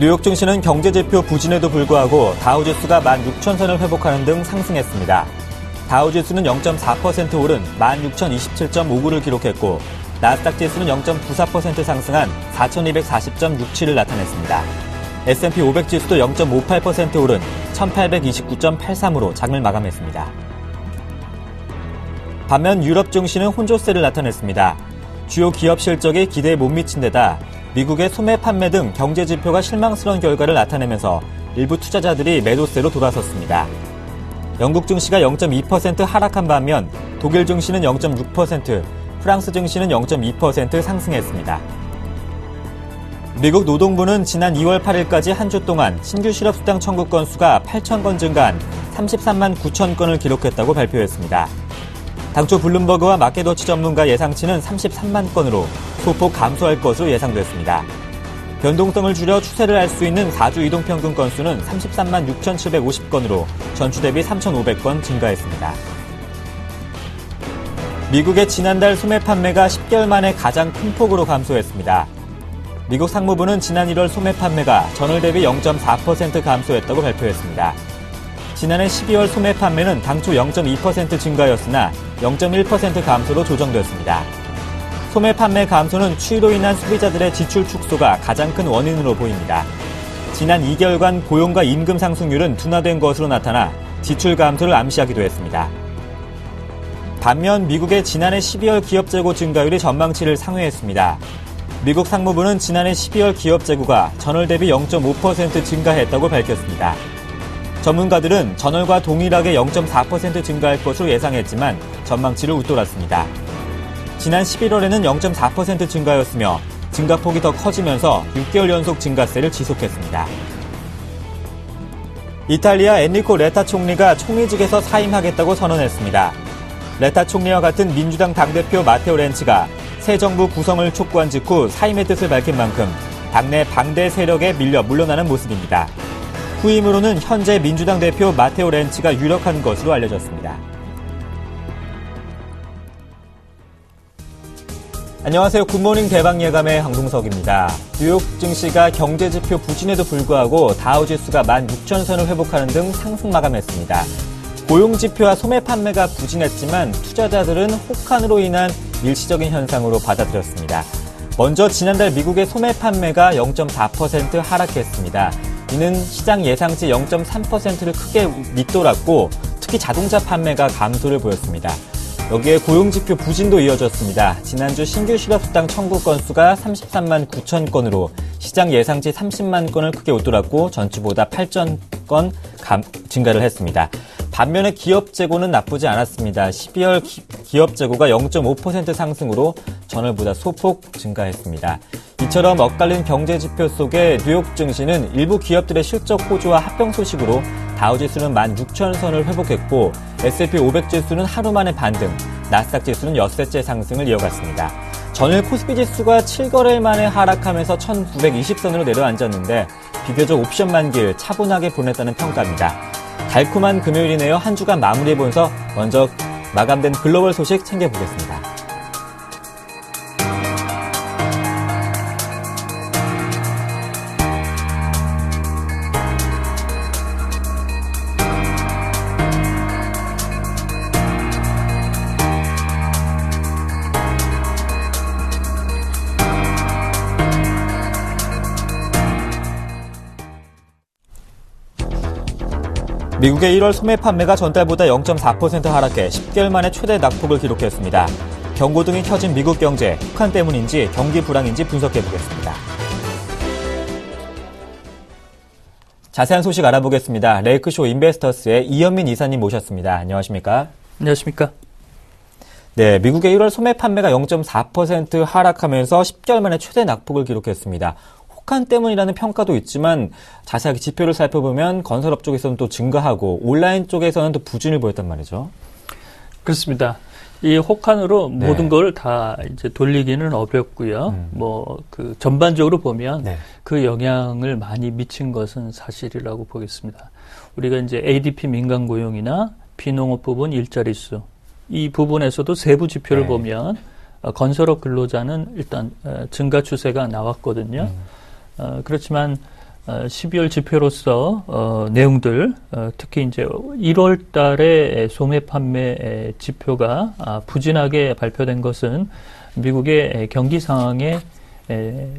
뉴욕 증시는 경제지표 부진에도 불구하고 다우지수가 16,000선을 회복하는 등 상승했습니다. 다우지수는 0.4% 오른 16,027.59를 기록했고 나스닥 지수는 0.94% 상승한 4,240.67을 나타냈습니다. S&P 500 지수도 0.58% 오른 1,829.83으로 장을 마감했습니다. 반면 유럽 증시는 혼조세를 나타냈습니다. 주요 기업 실적이 기대에 못 미친 데다 미국의 소매 판매 등 경제 지표가 실망스러운 결과를 나타내면서 일부 투자자들이 매도세로 돌아섰습니다. 영국 증시가 0.2% 하락한 반면 독일 증시는 0.6%, 프랑스 증시는 0.2% 상승했습니다. 미국 노동부는 지난 2월 8일까지 한 주 동안 신규 실업수당 청구 건수가 8,000건 증가한 33만 9천 건을 기록했다고 발표했습니다. 당초 블룸버그와 마켓워치 전문가 예상치는 33만 건으로 소폭 감소할 것으로 예상됐습니다. 변동성을 줄여 추세를 알 수 있는 4주 이동평균 건수는 33만 6,750건으로 전주 대비 3,500건 증가했습니다. 미국의 지난달 소매 판매가 10개월 만에 가장 큰 폭으로 감소했습니다. 미국 상무부는 지난 1월 소매 판매가 전월 대비 0.4% 감소했다고 발표했습니다. 지난해 12월 소매 판매는 당초 0.2% 증가였으나 0.1% 감소로 조정됐습니다. 소매 판매 감소는 추위로 인한 소비자들의 지출 축소가 가장 큰 원인으로 보입니다. 지난 2개월간 고용과 임금 상승률은 둔화된 것으로 나타나 지출 감소를 암시하기도 했습니다. 반면 미국의 지난해 12월 기업 재고 증가율이 전망치를 상회했습니다. 미국 상무부는 지난해 12월 기업 재고가 전월 대비 0.5% 증가했다고 밝혔습니다. 전문가들은 전월과 동일하게 0.4% 증가할 것으로 예상했지만 전망치를 웃돌았습니다. 지난 11월에는 0.4% 증가였으며 증가폭이 더 커지면서 6개월 연속 증가세를 지속했습니다. 이탈리아 엔리코 레타 총리가 총리직에서 사임하겠다고 선언했습니다. 레타 총리와 같은 민주당 당대표 마테오 렌치가 새 정부 구성을 촉구한 직후 사임의 뜻을 밝힌 만큼 당내 반대 세력에 밀려 물러나는 모습입니다. 후임으로는 현재 민주당 대표 마테오 렌치가 유력한 것으로 알려졌습니다. 안녕하세요. 굿모닝 대박예감의 황동석입니다. 뉴욕 증시가 경제지표 부진에도 불구하고 다우지수가 16,000선을 회복하는 등 상승 마감했습니다. 고용지표와 소매 판매가 부진했지만 투자자들은 혹한으로 인한 일시적인 현상으로 받아들였습니다. 먼저 지난달 미국의 소매 판매가 0.4% 하락했습니다. 이는 시장 예상치 0.3%를 크게 밑돌았고 특히 자동차 판매가 감소를 보였습니다. 여기에 고용지표 부진도 이어졌습니다. 지난주 신규 실업수당 청구 건수가 33만 9천 건으로 시장 예상치 30만 건을 크게 웃돌았고 전주보다 8천 건 증가를 했습니다. 반면에 기업 재고는 나쁘지 않았습니다. 12월 기업 재고가 0.5% 상승으로 전월보다 소폭 증가했습니다. 이처럼 엇갈린 경제 지표 속에 뉴욕 증시는 일부 기업들의 실적 호조와 합병 소식으로 다우지수는 16,000선을 회복했고 S&P 500 지수는 하루 만에 반등, 나스닥 지수는 엿새째 상승을 이어갔습니다. 전일 코스피 지수가 7거래일 만에 하락하면서 1,920선으로 내려앉았는데 비교적 옵션 만기를 차분하게 보냈다는 평가입니다. 달콤한 금요일이네요. 한 주간 마무리해보면서 먼저 마감된 글로벌 소식 챙겨보겠습니다. 미국의 1월 소매 판매가 전달보다 0.4% 하락해 10개월 만에 최대 낙폭을 기록했습니다. 경고등이 켜진 미국 경제, 혹한 때문인지 경기 불황인지 분석해보겠습니다. 자세한 소식 알아보겠습니다. 레이크쇼 인베스터스의 이현민 이사님 모셨습니다. 안녕하십니까? 안녕하십니까? 네, 미국의 1월 소매 판매가 0.4% 하락하면서 10개월 만에 최대 낙폭을 기록했습니다. 혹한 때문이라는 평가도 있지만 자세하게 지표를 살펴보면 건설업 쪽에서는 또 증가하고 온라인 쪽에서는 또 부진을 보였단 말이죠. 그렇습니다. 이 혹한으로 모든 걸 다 이제 돌리기는 어렵고요. 그 전반적으로 보면 그 영향을 많이 미친 것은 사실이라고 보겠습니다. 우리가 이제 ADP 민간 고용이나 비농업 부분 일자리 수 이 부분에서도 세부 지표를 보면 건설업 근로자는 일단 증가 추세가 나왔거든요. 그렇지만 12월 지표로서 내용들, 특히 이제 1월 달에 소매 판매 지표가 부진하게 발표된 것은 미국의 경기 상황에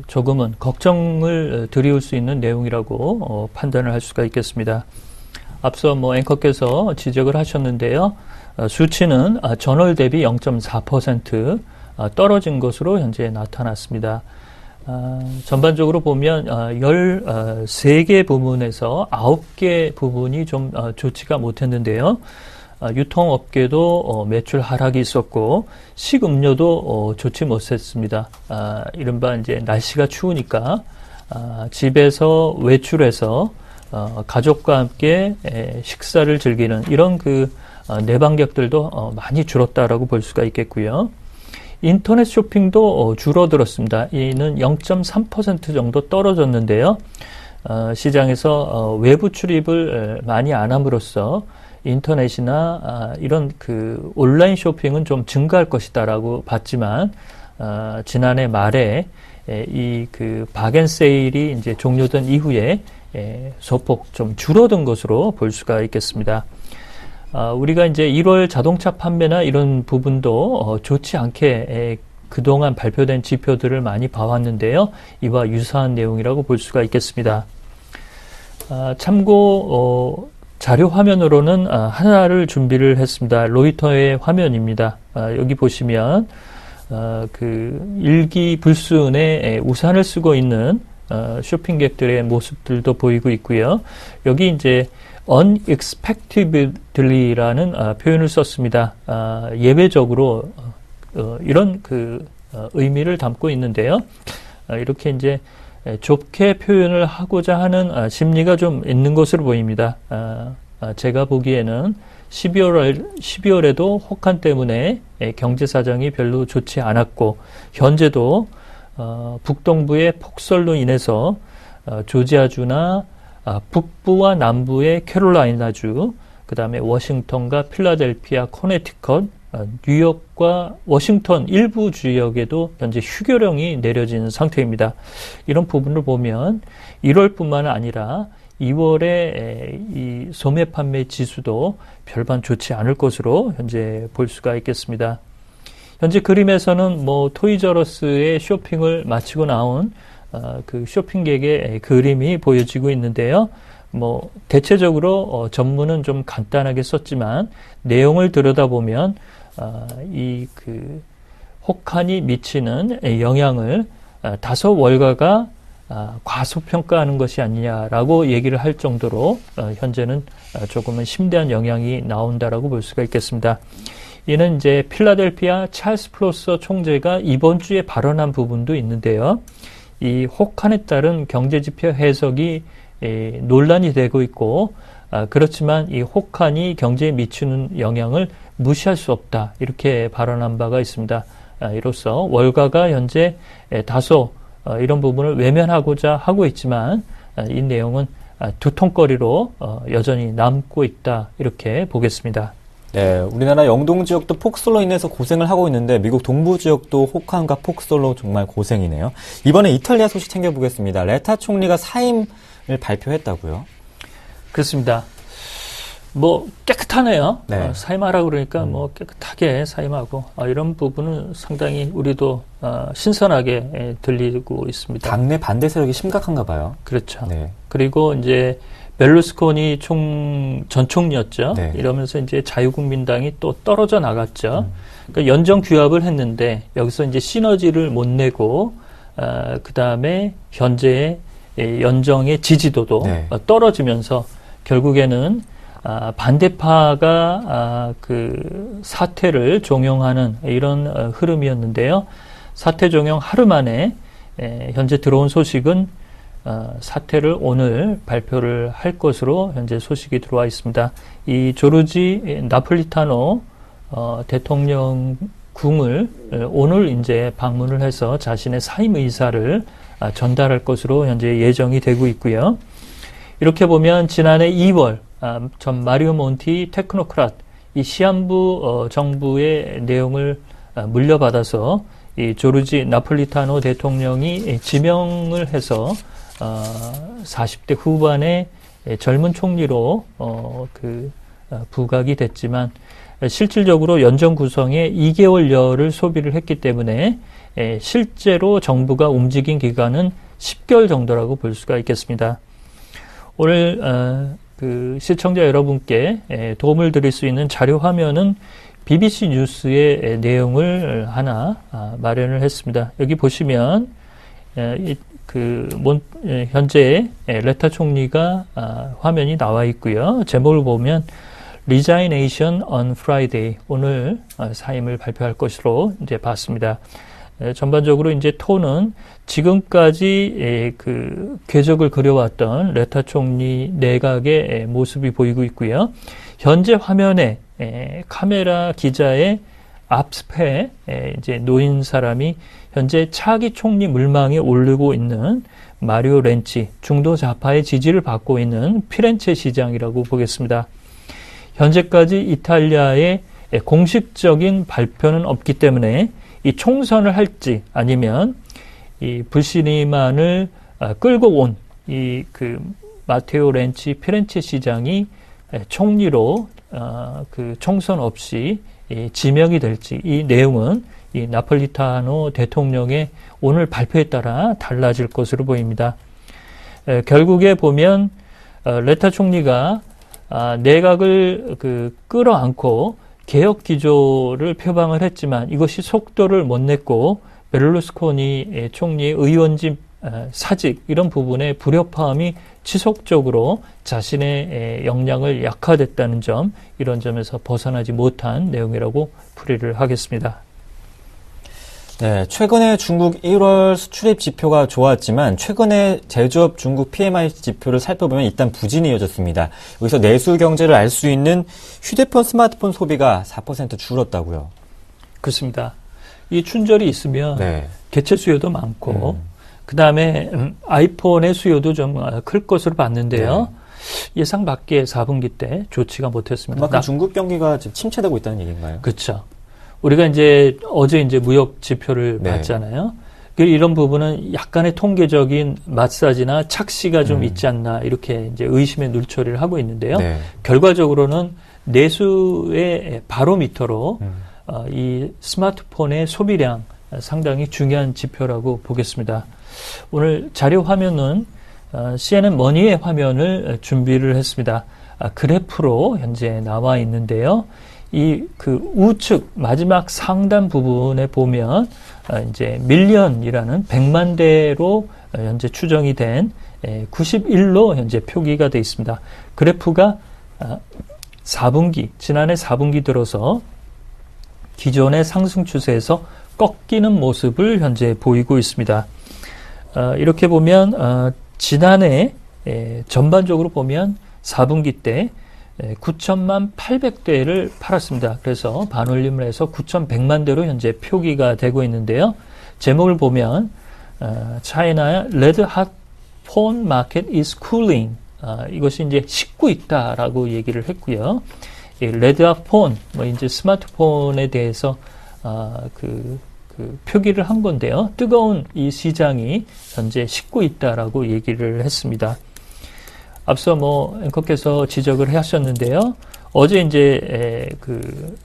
조금은 걱정을 드리울 수 있는 내용이라고 판단을 할 수가 있겠습니다. 앞서 앵커께서 지적을 하셨는데요. 수치는 전월 대비 0.4% 떨어진 것으로 현재 나타났습니다. 전반적으로 보면 13개 부문에서 9개 부분이 좀 좋지가 못했는데요. 유통업계도 매출 하락이 있었고 식음료도 좋지 못했습니다. 이른바 이제 날씨가 추우니까 집에서 외출해서 가족과 함께 식사를 즐기는 이런 내방객들도 많이 줄었다라고 볼 수가 있겠고요. 인터넷 쇼핑도 줄어들었습니다. 이는 0.3% 정도 떨어졌는데요. 시장에서 외부 출입을 많이 안 함으로써 인터넷이나 이런 온라인 쇼핑은 좀 증가할 것이다라고 봤지만 지난해 말에 이 박앤세일이 이제 종료된 이후에 소폭 좀 줄어든 것으로 볼 수가 있겠습니다. 우리가 이제 1월 자동차 판매나 이런 부분도 좋지 않게 그동안 발표된 지표들을 많이 봐왔는데요. 이와 유사한 내용이라고 볼 수가 있겠습니다. 참고 자료 화면으로는 하나를 준비를 했습니다. 로이터의 화면입니다. 여기 보시면 일기 불순에 우산을 쓰고 있는 쇼핑객들의 모습들도 보이고 있고요. 여기 이제 unexpectedly라는 표현을 썼습니다. 예외적으로 이런 의미를 담고 있는데요. 이렇게 이제 좁게 표현을 하고자 하는 심리가 좀 있는 것으로 보입니다. 제가 보기에는 12월에도 혹한 때문에 경제 사정이 별로 좋지 않았고 현재도 북동부의 폭설로 인해서 조지아주나 북부와 남부의 캐롤라이나주, 그 다음에 워싱턴과 필라델피아, 코네티컷, 뉴욕과 워싱턴 일부 지역에도 현재 휴교령이 내려진 상태입니다. 이런 부분을 보면 1월뿐만 아니라 2월에 이 소매 판매 지수도 별반 좋지 않을 것으로 현재 볼 수가 있겠습니다. 현재 그림에서는 토이저러스의 쇼핑을 마치고 나온 쇼핑객의 그림이 보여지고 있는데요. 대체적으로 전문은 좀 간단하게 썼지만 내용을 들여다보면 혹한이 미치는 영향을 다소 월가가 과소평가하는 것이 아니냐라고 얘기를 할 정도로 현재는 조금은 심대한 영향이 나온다라고 볼 수가 있겠습니다. 이는 이제 필라델피아 찰스 플로서 총재가 이번 주에 발언한 부분도 있는데요. 이 혹한에 따른 경제지표 해석이 논란이 되고 있고 그렇지만 이 혹한이 경제에 미치는 영향을 무시할 수 없다 이렇게 발언한 바가 있습니다. 이로써 월가가 현재 다소 이런 부분을 외면하고자 하고 있지만 이 내용은 두통거리로 여전히 남고 있다 이렇게 보겠습니다. 네, 우리나라 영동 지역도 폭설로 인해서 고생을 하고 있는데 미국 동부 지역도 혹한과 폭설로 정말 고생이네요. 이번에 이탈리아 소식 챙겨보겠습니다. 레타 총리가 사임을 발표했다고요? 그렇습니다. 깨끗하네요. 네. 사임하라고 그러니까 깨끗하게 사임하고 이런 부분은 상당히 우리도 신선하게 들리고 있습니다. 당내 반대 세력이 심각한가 봐요. 그렇죠. 네. 그리고 이제 벨루스코니 전 총리였죠. 네. 이러면서 이제 자유국민당이 또 떨어져 나갔죠. 그러니까 연정 규합을 했는데 여기서 이제 시너지를 못 내고 그 다음에 현재의 연정의 지지도도 네. 떨어지면서 결국에는 반대파가 사퇴를 종용하는 이런 흐름이었는데요. 사퇴 종용 하루 만에 현재 들어온 소식은 사퇴를 오늘 발표를 할 것으로 현재 소식이 들어와 있습니다. 이 조르지 나폴리타노 대통령 궁을 오늘 이제 방문을 해서 자신의 사임 의사를 전달할 것으로 현재 예정이 되고 있고요. 이렇게 보면 지난해 2월 전 마리오 몬티 테크노크랏 이 시한부 정부의 내용을 물려받아서 이 조르지 나폴리타노 대통령이 지명을 해서 40대 후반의 젊은 총리로 부각이 됐지만 실질적으로 연정 구성에 2개월여를 소비를 했기 때문에 실제로 정부가 움직인 기간은 10개월 정도라고 볼 수가 있겠습니다. 오늘 시청자 여러분께 도움을 드릴 수 있는 자료 화면은 BBC 뉴스의 내용을 하나 마련을 했습니다. 여기 보시면 현재 레타 총리가 화면이 나와 있고요. 제목을 보면 Resignation on Friday, 오늘 사임을 발표할 것으로 이제 봤습니다. 전반적으로 이제 톤은 지금까지 궤적을 그려왔던 레타 총리 내각의 모습이 보이고 있고요. 현재 화면에 카메라 기자의 앞에 이제 놓인 사람이 현재 차기 총리 물망에 오르고 있는 마리오 렌치, 중도 좌파의 지지를 받고 있는 피렌체 시장이라고 보겠습니다. 현재까지 이탈리아의 공식적인 발표는 없기 때문에 이 총선을 할지 아니면 이 불신임안을 끌고 온 이 마테오 렌치 피렌체 시장이 총리로 총선 없이 지명이 될지, 이 내용은 이 나폴리타노 대통령의 오늘 발표에 따라 달라질 것으로 보입니다. 결국에 보면 레타 총리가 내각을 끌어안고 개혁 기조를 표방을 했지만 이것이 속도를 못 냈고 베를루스코니 총리의 의원직 사직 이런 부분에 불협화음이 지속적으로 자신의 역량을 약화됐다는 점, 이런 점에서 벗어나지 못한 내용이라고 풀이를 하겠습니다. 네, 최근에 중국 1월 수출입 지표가 좋았지만 최근에 제조업 중국 PMI 지표를 살펴보면 일단 부진이 이어졌습니다. 여기서 내수 경제를 알 수 있는 휴대폰, 스마트폰 소비가 4% 줄었다고요. 그렇습니다. 이 춘절이 있으면 네. 개체 수요도 많고 그다음에 아이폰의 수요도 좀 클 것으로 봤는데요. 네. 예상 밖의 4분기 때 좋지가 못했습니다. 그만큼 중국 경기가 지금 침체되고 있다는 얘기인가요? 그렇죠. 우리가 어제 무역 지표를 봤잖아요. 이런 부분은 약간의 통계적인 마사지나 착시가 좀 있지 않나, 이렇게 이제 의심의 눈초리를 하고 있는데요. 네. 결과적으로는 내수의 바로미터로 이 스마트폰의 소비량 상당히 중요한 지표라고 보겠습니다. 오늘 자료 화면은 CNN 머니의 화면을 준비를 했습니다. 그래프로 현재 나와 있는데요. 우측 마지막 상단 부분에 보면 이제 밀리언이라는 100만 대로 현재 추정이 된 91로 현재 표기가 되어 있습니다. 그래프가 4분기, 지난해 4분기 들어서 기존의 상승 추세에서 꺾이는 모습을 현재 보이고 있습니다. 이렇게 보면 지난해 전반적으로 보면 4분기 때 9천만 800대를 팔았습니다. 그래서 반올림을 해서 9,100만 대로 현재 표기가 되고 있는데요. 제목을 보면 China Red Hot Phone Market is Cooling. 이것이 이제 식고 있다라고 얘기를 했고요. 레드 핫 폰, 이제 스마트폰에 대해서 표기를 한 건데요. 뜨거운 이 시장이 현재 식고 있다라고 얘기를 했습니다. 앞서 앵커께서 지적을 하셨는데요. 어제 이제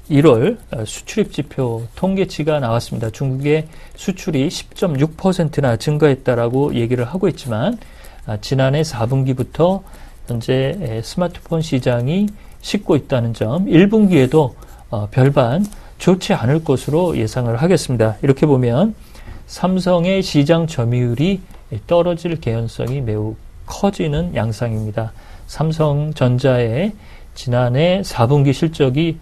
1월 수출입 지표 통계치가 나왔습니다. 중국의 수출이 10.6%나 증가했다라고 얘기를 하고 있지만 지난해 4분기부터 현재 스마트폰 시장이 식고 있다는 점, 1분기에도 별반 좋지 않을 것으로 예상을 하겠습니다. 이렇게 보면 삼성의 시장 점유율이 떨어질 개연성이 매우 커지는 양상입니다. 삼성전자의 지난해 4분기 실적이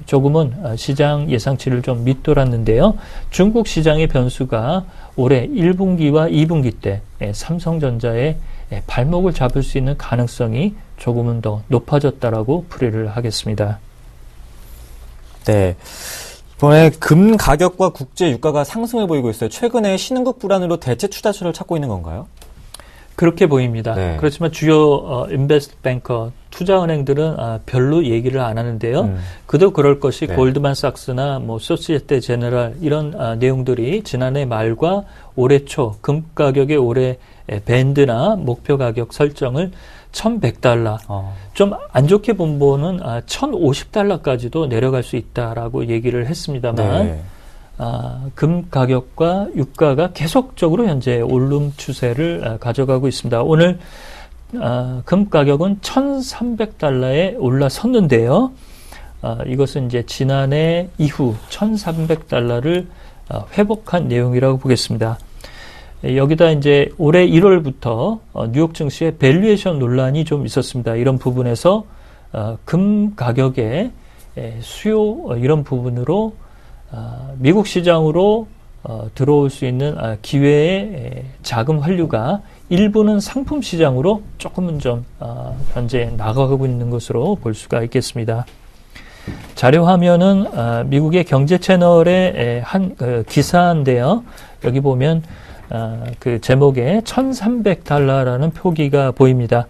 조금은 시장 예상치를 좀 밑돌았는데요. 중국 시장의 변수가 올해 1분기와 2분기 때 삼성전자의 발목을 잡을 수 있는 가능성이 조금은 더 높아졌다라고 풀이를 하겠습니다. 네. 이번에 금 가격과 국제 유가가 상승해 보이고 있어요. 최근에 신흥국 불안으로 대체 투자처를 찾고 있는 건가요? 그렇게 보입니다. 네. 그렇지만 주요 인베스트 뱅커, 투자은행들은 별로 얘기를 안 하는데요. 그도 그럴 것이 네. 골드만삭스나 뭐 소시에테 제너럴 이런 내용들이 지난해 말과 올해 초 금 가격의 올해 밴드나 목표 가격 설정을 $1,100. 좀 안 좋게 본 보는 $1,050까지도 내려갈 수 있다라고 얘기를 했습니다만 네. 금 가격과 유가가 계속적으로 현재 오름 추세를 가져가고 있습니다. 오늘 금 가격은 $1,300에 올라섰는데요. 이것은 이제 지난해 이후 $1,300를 회복한 내용이라고 보겠습니다. 여기다 이제 올해 1월부터 뉴욕 증시의 밸류에이션 논란이 좀 있었습니다. 이런 부분에서 금 가격의 수요 이런 부분으로 미국 시장으로 들어올 수 있는 기회의 자금 환류가 일부는 상품 시장으로 조금은 좀 현재 나가고 있는 것으로 볼 수가 있겠습니다. 자료 화면은 미국의 경제 채널의 한 기사인데요. 여기 보면 그 제목에 $1,300라는 표기가 보입니다.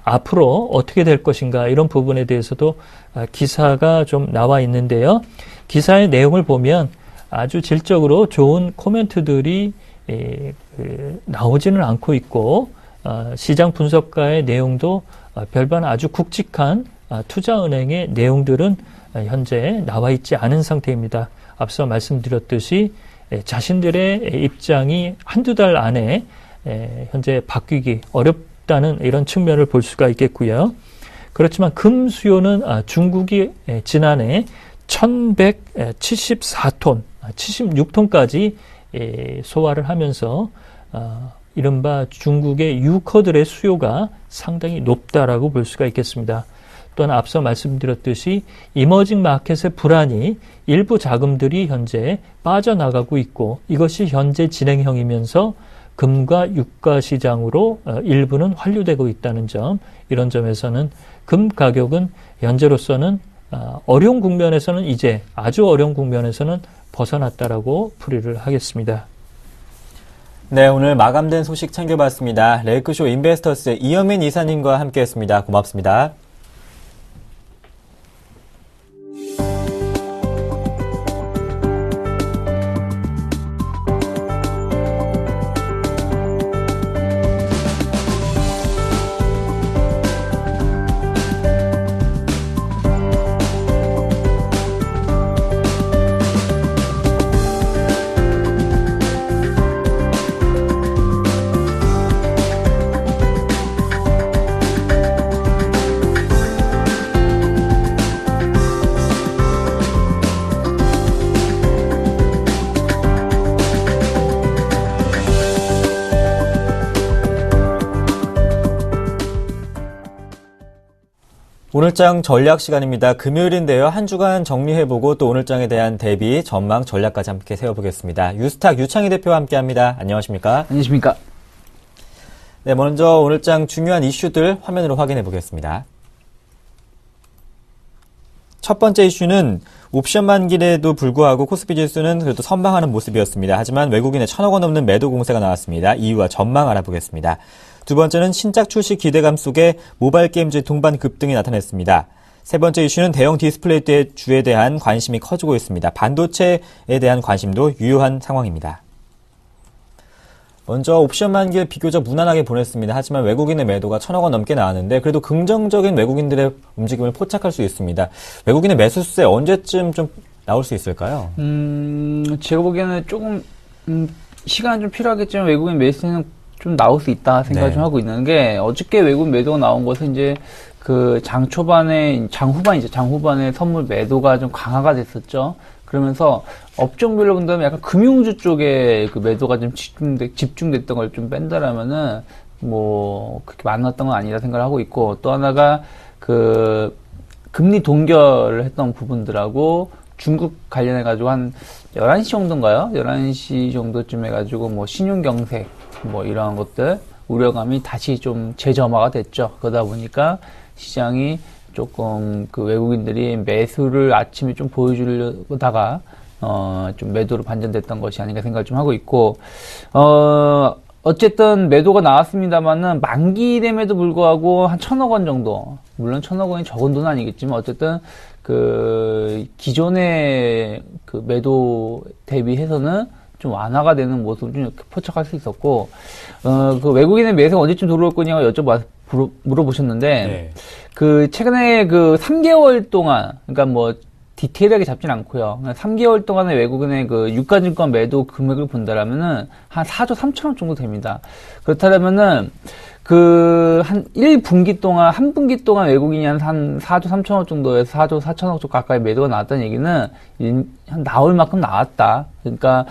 앞으로 어떻게 될 것인가 이런 부분에 대해서도 기사가 좀 나와 있는데요. 기사의 내용을 보면 아주 질적으로 좋은 코멘트들이 나오지는 않고 있고 시장 분석가의 내용도 별반 아주 굵직한 투자은행의 내용들은 현재 나와 있지 않은 상태입니다. 앞서 말씀드렸듯이 자신들의 입장이 한두 달 안에 현재 바뀌기 어렵다는 이런 측면을 볼 수가 있겠고요. 그렇지만 금 수요는 중국이 지난해 1,174톤, 76톤까지 소화를 하면서 이른바 중국의 유커들의 수요가 상당히 높다라고 볼 수가 있겠습니다. 또한 앞서 말씀드렸듯이 이머징 마켓의 불안이 일부 자금들이 현재 빠져나가고 있고 이것이 현재 진행형이면서 금과 유가 시장으로 일부는 환류되고 있다는 점, 이런 점에서는 금 가격은 현재로서는 어려운 국면에서는 이제 아주 어려운 국면에서는 벗어났다라고 풀이를 하겠습니다. 네, 오늘 마감된 소식 챙겨봤습니다. 레이크쇼 인베스터스의 이현민 이사님과 함께했습니다. 고맙습니다. 오늘장 전략 시간입니다. 금요일인데요. 한 주간 정리해보고 또 오늘장에 대한 대비, 전망, 전략까지 함께 세워보겠습니다. 유스탁 유창희 대표와 함께합니다. 안녕하십니까? 안녕하십니까? 네, 먼저 오늘장 중요한 이슈들 화면으로 확인해보겠습니다. 첫 번째 이슈는 옵션 만기에도 불구하고 코스피 지수는 그래도 선방하는 모습이었습니다. 하지만 외국인의 1,000억 원 넘는 매도 공세가 나왔습니다. 이유와 전망 알아보겠습니다. 두 번째는 신작 출시 기대감 속에 모바일 게임즈 동반 급등이 나타났습니다. 세 번째 이슈는 대형 디스플레이 주에 대한 관심이 커지고 있습니다. 반도체에 대한 관심도 유효한 상황입니다. 먼저 옵션 만기를 비교적 무난하게 보냈습니다. 하지만 외국인의 매도가 1,000억 원 넘게 나왔는데 그래도 긍정적인 외국인들의 움직임을 포착할 수 있습니다. 외국인의 매수세 언제쯤 좀 나올 수 있을까요? 제가 보기에는 조금 시간은 좀 필요하겠지만 외국인 매수는 좀 나올 수 있다 생각을 좀 하고 있는 게, 어저께 외국인 매도가 나온 것은 이제 그 장 후반에 선물 매도가 좀 강화가 됐었죠. 그러면서 업종별로 본다면 약간 금융주 쪽에 그 매도가 좀 집중됐던 걸 좀 뺀다라면은 뭐 그렇게 많았던 건 아니라 생각을 하고 있고, 또 하나가 그 금리 동결을 했던 부분들하고 중국 관련해가지고 한 11시 정도인가요? 11시 정도쯤 해가지고 뭐 신용경색 뭐 이런 것들 우려감이 다시 좀 재점화가 됐죠. 그러다 보니까 시장이 조금 그 외국인들이 매수를 아침에 좀 보여주려다가 좀 매도로 반전됐던 것이 아닌가 생각을 좀 하고 있고, 어쨌든 매도가 나왔습니다만은 만기됨에도 불구하고 한 1,000억 원 정도, 물론 1,000억 원이 적은 돈은 아니겠지만 어쨌든 그 기존의 그 매도 대비해서는 좀 완화가 되는 모습을 좀 이렇게 포착할 수 있었고, 그 외국인의 매수가 언제쯤 들어올 거냐고 물어보셨는데, 네. 그 최근에 그 3개월 동안, 그러니까 뭐 디테일하게 잡진 않고요. 3개월 동안의 외국인의 그 유가증권 매도 금액을 본다라면은 한 4조 3천억 정도 됩니다. 그렇다면은 그 한 1분기 동안, 한 분기 동안 외국인이 한 4조 3천억 정도에서 4조 4천억 정도 가까이 매도가 나왔다는 얘기는 한 나올 만큼 나왔다. 그러니까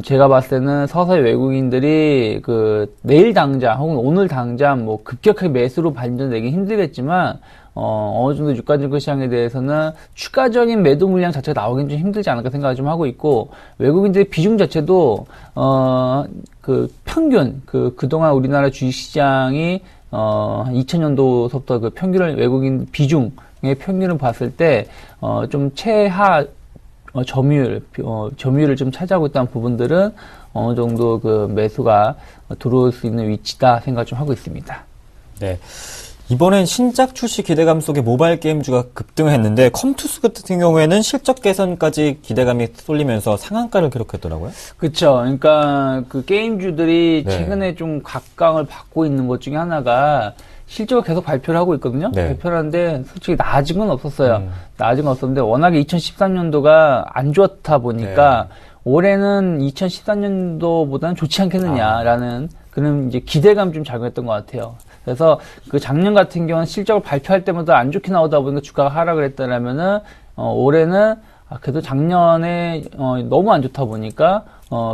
제가 봤을 때는 서서히 외국인들이 그 내일 당장 혹은 오늘 당장 뭐 급격하게 매수로 반전되기 힘들겠지만 어느 정도 유가증권 시장에 대해서는 추가적인 매도 물량 자체가 나오긴 좀 힘들지 않을까 생각을 좀 하고 있고, 외국인들의 비중 자체도, 그 평균, 그동안 우리나라 주식시장이, 2000년도서부터 그 평균을, 외국인 비중의 평균을 봤을 때, 좀 최하, 점유율을 좀 차지하고 있다는 부분들은 어느 정도 그 매수가 들어올 수 있는 위치다 생각을 좀 하고 있습니다. 네. 이번엔 신작 출시 기대감 속에 모바일 게임주가 급등했는데 컴투스 같은 경우에는 실적 개선까지 기대감이 쏠리면서 상한가를 기록했더라고요. 그렇죠. 그러니까 그 게임주들이 네. 최근에 좀 각광을 받고 있는 것 중에 하나가 실적을 계속 발표를 하고 있거든요. 네. 발표를 하는데 솔직히 나아진 건 없었어요. 나아진 건 없었는데 워낙에 2013년도가 안 좋다 보니까 올해는 2014년도보다는 좋지 않겠느냐라는 그런 이제 기대감 좀 작용했던 것 같아요. 그래서 그 작년 같은 경우는 실적을 발표할 때마다 안 좋게 나오다 보니까 주가가 하락을 했다라면은 올해는 그래도 작년에 너무 안 좋다 보니까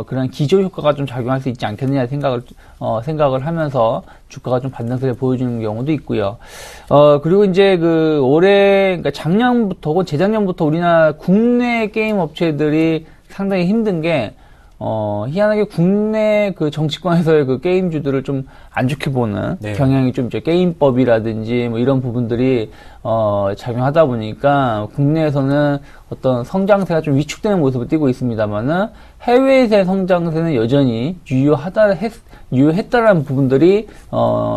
그런 기저 효과가 좀 작용할 수 있지 않겠느냐 생각을 하면서 주가가 좀 반등세를 보여주는 경우도 있고요. 그리고 이제 그 올해, 그러니까 작년부터 혹은 재작년부터 우리나라 국내 게임 업체들이 상당히 힘든 게 희한하게 국내 그 정치권에서의 그 게임주들을 좀 안 좋게 보는 경향이 좀 이제 게임법이라든지 뭐 이런 부분들이 작용하다 보니까 국내에서는 어떤 성장세가 좀 위축되는 모습을 띠고 있습니다만은 해외에서의 성장세는 여전히 유효했다라는 부분들이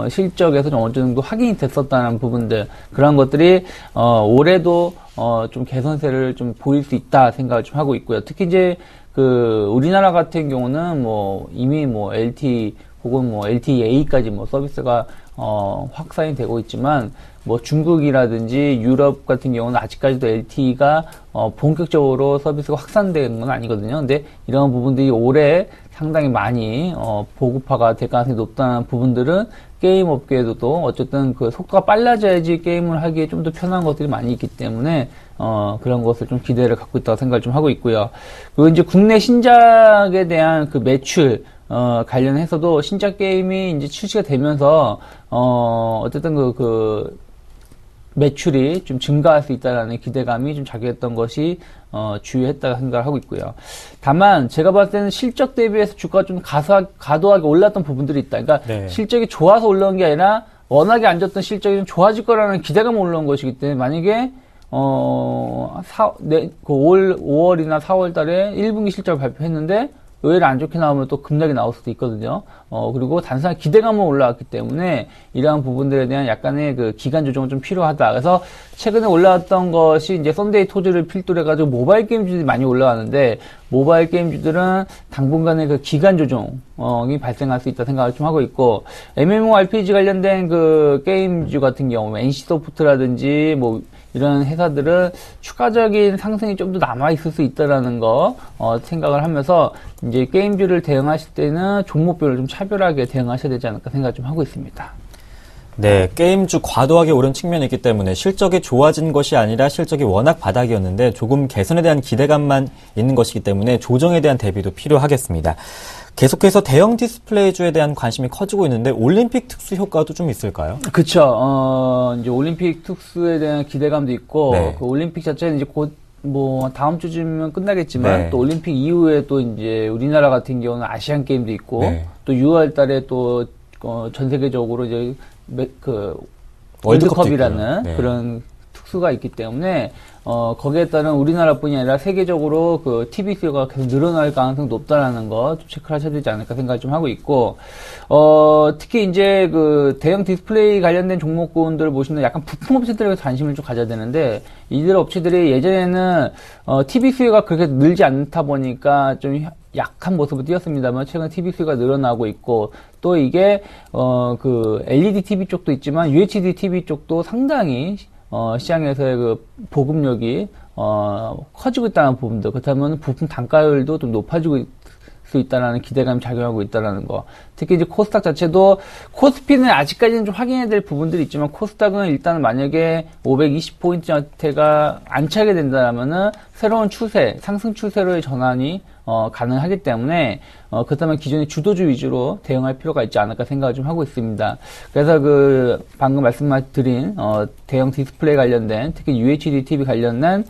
실적에서 좀 어느 정도 확인이 됐었다는 부분들, 그런 것들이 올해도 좀 개선세를 좀 보일 수 있다 생각을 좀 하고 있고요. 특히 이제 우리나라 같은 경우는 이미 LT 혹은 LTA까지 서비스가, 확산이 되고 있지만, 중국이라든지 유럽 같은 경우는 아직까지도 LTE가, 본격적으로 서비스가 확산된 건 아니거든요. 근데 이런 부분들이 올해 상당히 많이, 보급화가 될 가능성이 높다는 부분들은 게임 업계에도 어쨌든 그 속도가 빨라져야지 게임을 하기에 좀 더 편한 것들이 많이 있기 때문에, 그런 것을 좀 기대를 갖고 있다고 생각을 좀 하고 있고요. 그리고 이제 국내 신작에 대한 그 매출, 관련해서도 신작 게임이 이제 출시가 되면서, 어쨌든 매출이 좀 증가할 수 있다는 기대감이 좀 작용했던 것이, 주요했다고 생각을 하고 있고요. 다만, 제가 봤을 때는 실적 대비해서 주가가 좀 과도하게 올랐던 부분들이 있다. 그러니까, 실적이 좋아서 올라온 게 아니라, 워낙에 안 좋던 실적이 좀 좋아질 거라는 기대감이 올라온 것이기 때문에, 만약에, 5월이나 4월 달에 1분기 실적을 발표했는데, 의외로 안 좋게 나오면 또 급락이 나올 수도 있거든요. 그리고 단순한 기대감은 올라왔기 때문에 이러한 부분들에 대한 약간의 그 기간 조정은 좀 필요하다. 그래서 최근에 올라왔던 것이 이제 썬데이 토즈를 필두로 해가지고 모바일 게임주들이 많이 올라왔는데, 모바일 게임주들은 당분간의 그 기간 조정이 발생할 수 있다 생각을 좀 하고 있고, MMORPG 관련된 그 게임주 같은 경우, NC소프트라든지 이런 회사들은 추가적인 상승이 좀 더 남아있을 수 있다라는 거, 생각을 하면서, 이제 게임주를 대응하실 때는 종목별로 좀 차별하게 대응하셔야 되지 않을까 생각을 좀 하고 있습니다. 네, 게임주 과도하게 오른 측면이 있기 때문에 실적이 좋아진 것이 아니라 실적이 워낙 바닥이었는데 조금 개선에 대한 기대감만 있는 것이기 때문에 조정에 대한 대비도 필요하겠습니다. 계속해서 대형 디스플레이주에 대한 관심이 커지고 있는데 올림픽 특수 효과도 좀 있을까요? 그쵸. 이제 올림픽 특수에 대한 기대감도 있고, 그 올림픽 자체는 이제 곧 다음 주쯤이면 끝나겠지만, 또 올림픽 이후에 또 이제 우리나라 같은 경우는 아시안 게임도 있고, 또 6월 달에 또, 전 세계적으로 이제, 월드컵이라는 그런 특수가 있기 때문에 거기에 따른 우리나라뿐이 아니라 세계적으로 그 TV 수요가 계속 늘어날 가능성이 높다라는 거 좀 체크를 하셔야 되지 않을까 생각을 좀 하고 있고, 특히 이제 그 대형 디스플레이 관련된 종목군들 보시면 약간 부품 업체들에 관심을 좀 가져야 되는데, 이들 업체들이 예전에는 TV 수요가 그렇게 늘지 않다 보니까 좀 약한 모습을 띄었습니다만 최근 TV 수요가 늘어나고 있고, 또 이게 그 LED TV 쪽도 있지만 UHD TV 쪽도 상당히 시장에서의 그 보급력이 커지고 있다는 부분도, 그렇다면 부품 단가율도 좀 높아지고 수 있다라는 기대감이 작용하고 있다라는 거. 특히 이제 코스닥 자체도, 코스피는 아직까지는 좀 확인해야 될 부분들이 있지만 코스닥은 일단 만약에 520포인트대가 안 차게 된다면은 새로운 추세, 상승 추세로의 전환이 가능하기 때문에 그렇다면 기존의 주도주 위주로 대응할 필요가 있지 않을까 생각을 좀 하고 있습니다. 그래서 그 방금 말씀드린 대형 디스플레이 관련된, 특히 UHD TV 관련된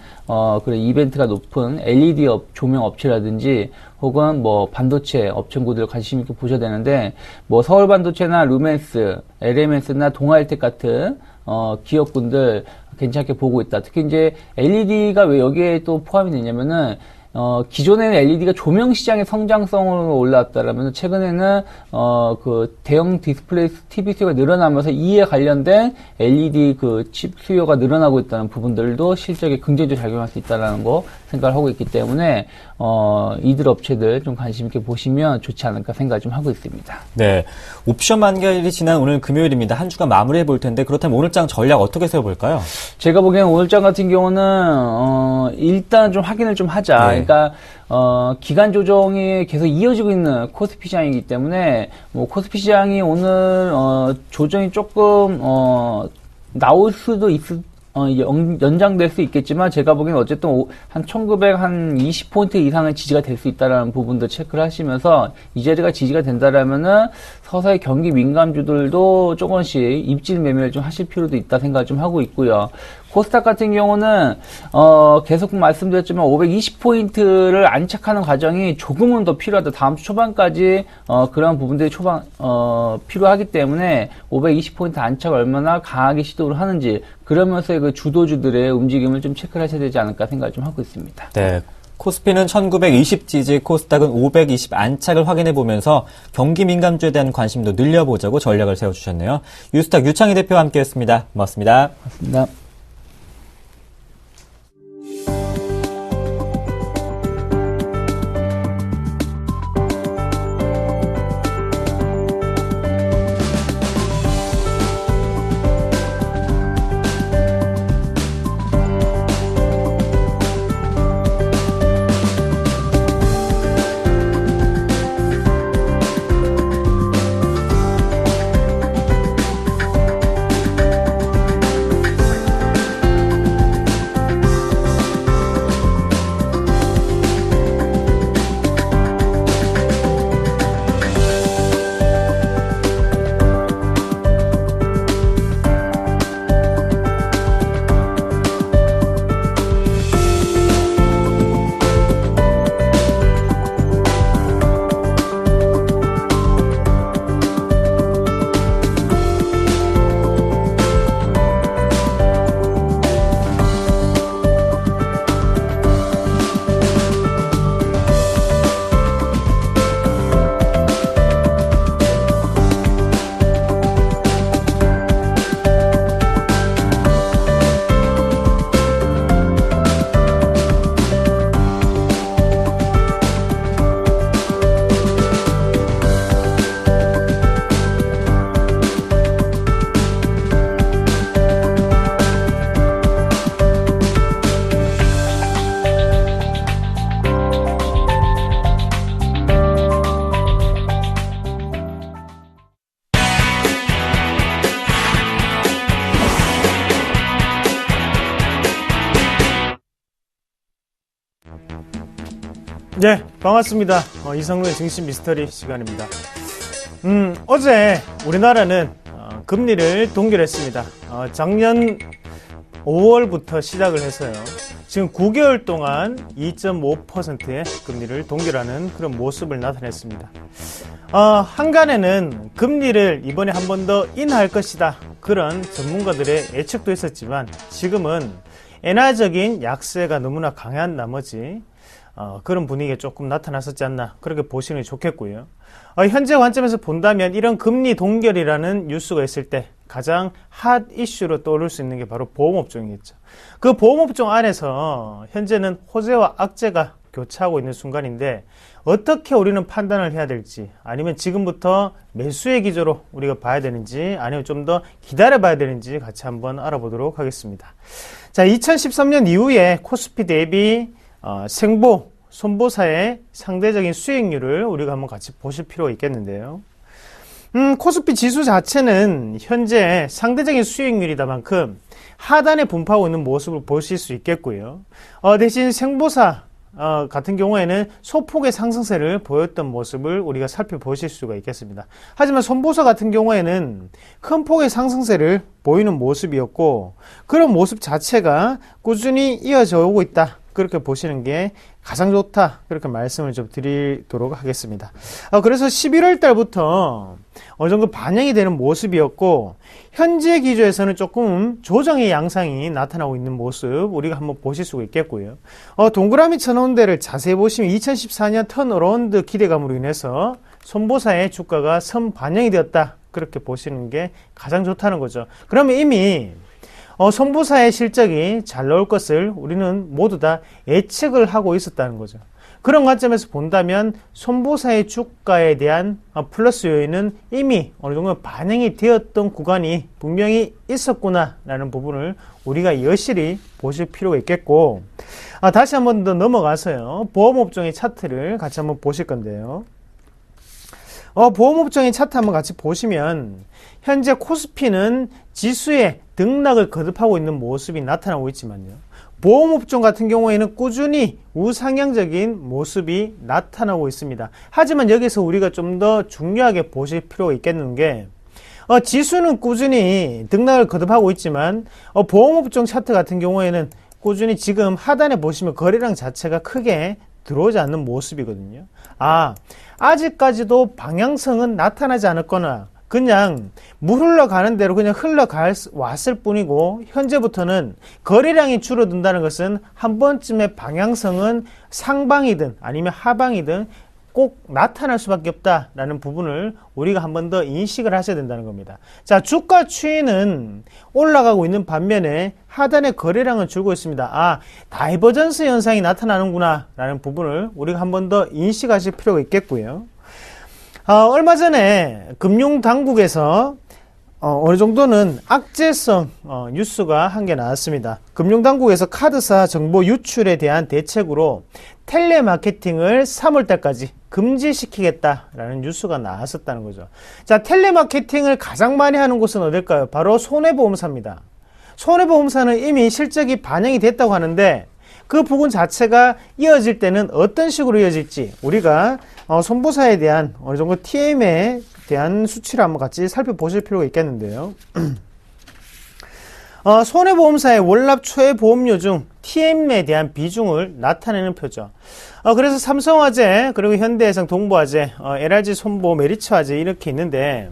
그런 이벤트가 높은 LED 조명 업체라든지 혹은 뭐 반도체 업체구들을 관심 있게 보셔야 되는데, 뭐 서울반도체나 루멘스, LMS나 동아일텍 같은 기업군들 괜찮게 보고 있다. 특히 이제 LED가 왜 여기에 또 포함이 되냐면은 기존에는 LED가 조명 시장의 성장성으로 올라왔다라면 최근에는 그 대형 디스플레이 TV 수요가 늘어나면서 이에 관련된 LED 그 칩 수요가 늘어나고 있다는 부분들도 실적에 긍정적으로 작용할 수 있다라는 거 생각을 하고 있기 때문에 이들 업체들 좀 관심 있게 보시면 좋지 않을까 생각을 좀 하고 있습니다. 네, 옵션 만기일이 지난 오늘 금요일입니다. 한 주간 마무리해 볼 텐데, 그렇다면 오늘장 전략 어떻게 세워볼까요? 제가 보기에는 오늘장 같은 경우는 일단 좀 확인을 좀 하자. 네. 그러니까 기간 조정이 계속 이어지고 있는 코스피 시장이기 때문에 뭐 코스피 시장이 오늘 조정이 조금 나올 수도 연장될 수 있겠지만, 제가 보기에는 어쨌든 한 1920포인트 이상의 지지가 될 수 있다라는 부분도 체크를 하시면서, 이 자리가 지지가 된다라면은 서서히 경기 민감주들도 조금씩 입질 매매를 좀 하실 필요도 있다 생각을 좀 하고 있고요. 코스닥 같은 경우는 계속 말씀드렸지만 520포인트를 안착하는 과정이 조금은 더 필요하다. 다음 주 초반까지 그런 부분들이 필요하기 때문에 520포인트 안착을 얼마나 강하게 시도를 하는지, 그러면서 그 주도주들의 움직임을 좀 체크를 하셔야 되지 않을까 생각을 좀 하고 있습니다. 네. 코스피는 1920 지지, 코스닥은 520 안착을 확인해 보면서 경기 민감주에 대한 관심도 늘려보자고 전략을 세워주셨네요. 유스탁 유창희 대표와 함께했습니다. 고맙습니다. 고맙습니다. 네, 반갑습니다. 이성로의 증시 미스터리 시간입니다. 어제 우리나라는 금리를 동결했습니다. 작년 5월부터 시작을 해서요. 지금 9개월 동안 2.5%의 금리를 동결하는 그런 모습을 나타냈습니다. 한간에는 금리를 이번에 한 번 더 인하할 것이다 그런 전문가들의 예측도 있었지만 지금은 엔화적인 약세가 너무나 강한 나머지 그런 분위기가 조금 나타났었지 않나 그렇게 보시는 게 좋겠고요. 현재 관점에서 본다면 이런 금리 동결이라는 뉴스가 있을 때 가장 핫 이슈로 떠오를 수 있는 게 바로 보험업종이겠죠. 그 보험업종 안에서 현재는 호재와 악재가 교차하고 있는 순간인데 어떻게 우리는 판단을 해야 될지, 아니면 지금부터 매수의 기조로 우리가 봐야 되는지, 아니면 좀 더 기다려 봐야 되는지 같이 한번 알아보도록 하겠습니다. 자, 2013년 이후에 코스피 대비 생보, 손보사의 상대적인 수익률을 우리가 한번 같이 보실 필요가 있겠는데요. 코스피 지수 자체는 현재 상대적인 수익률이다만큼 하단에 분포하고 있는 모습을 보실 수 있겠고요. 대신 생보사 같은 경우에는 소폭의 상승세를 보였던 모습을 우리가 살펴보실 수가 있겠습니다. 하지만 손보사 같은 경우에는 큰 폭의 상승세를 보이는 모습이었고, 그런 모습 자체가 꾸준히 이어져 오고 있다, 그렇게 보시는 게 가장 좋다, 그렇게 말씀을 좀 드리도록 하겠습니다. 그래서 11월 달부터 어느 정도 반영이 되는 모습이었고, 현재 기조에서는 조금 조정의 양상이 나타나고 있는 모습 우리가 한번 보실 수가 있겠고요. 동그라미 쳐놓은 데를 자세히 보시면 2014년 턴어라운드 기대감으로 인해서 손보사의 주가가 선반영이 되었다, 그렇게 보시는 게 가장 좋다는 거죠. 그러면 이미 손보사의 실적이 잘 나올 것을 우리는 모두 다 예측을 하고 있었다는 거죠. 그런 관점에서 본다면 손보사의 주가에 대한 플러스 요인은 이미 어느 정도 반영이 되었던 구간이 분명히 있었구나라는 부분을 우리가 여실히 보실 필요가 있겠고, 다시 한번 더 넘어가서요, 보험업종의 차트를 같이 한번 보실 건데요. 보험업종의 차트 한번 같이 보시면 현재 코스피는 지수의 등락을 거듭하고 있는 모습이 나타나고 있지만요, 보험업종 같은 경우에는 꾸준히 우상향적인 모습이 나타나고 있습니다. 하지만 여기서 우리가 좀 더 중요하게 보실 필요가 있겠는 게, 지수는 꾸준히 등락을 거듭하고 있지만 보험업종 차트 같은 경우에는 꾸준히 지금 하단에 보시면 거래량 자체가 크게 들어오지 않는 모습이거든요. 아직까지도 방향성은 나타나지 않았거나 그냥 물 흘러가는 대로 그냥 흘러왔을 뿐이고, 현재부터는 거래량이 줄어든다는 것은 한 번쯤의 방향성은 상방이든 아니면 하방이든 꼭 나타날 수밖에 없다라는 부분을 우리가 한 번 더 인식을 하셔야 된다는 겁니다. 자, 주가 추이는 올라가고 있는 반면에 하단의 거래량은 줄고 있습니다. 다이버전스 현상이 나타나는구나 라는 부분을 우리가 한 번 더 인식하실 필요가 있겠고요. 얼마 전에 금융당국에서 어느 정도는 악재성 뉴스가 한 개 나왔습니다. 금융당국에서 카드사 정보 유출에 대한 대책으로 텔레마케팅을 3월달까지 금지시키겠다라는 뉴스가 나왔었다는 거죠. 자, 텔레마케팅을 가장 많이 하는 곳은 어딜까요? 바로 손해보험사입니다. 손해보험사는 이미 실적이 반영이 됐다고 하는데, 그 부분 자체가 이어질 때는 어떤 식으로 이어질지 우리가 손보사에 대한 어느 정도 TM에 대한 수치를 한번 같이 살펴보실 필요가 있겠는데요. 손해보험사의 월납 초회 보험료 중 TM에 대한 비중을 나타내는 표죠. 그래서 삼성화재, 그리고 현대해상, 동부화재, LRG 손보, 메리츠화재 이렇게 있는데,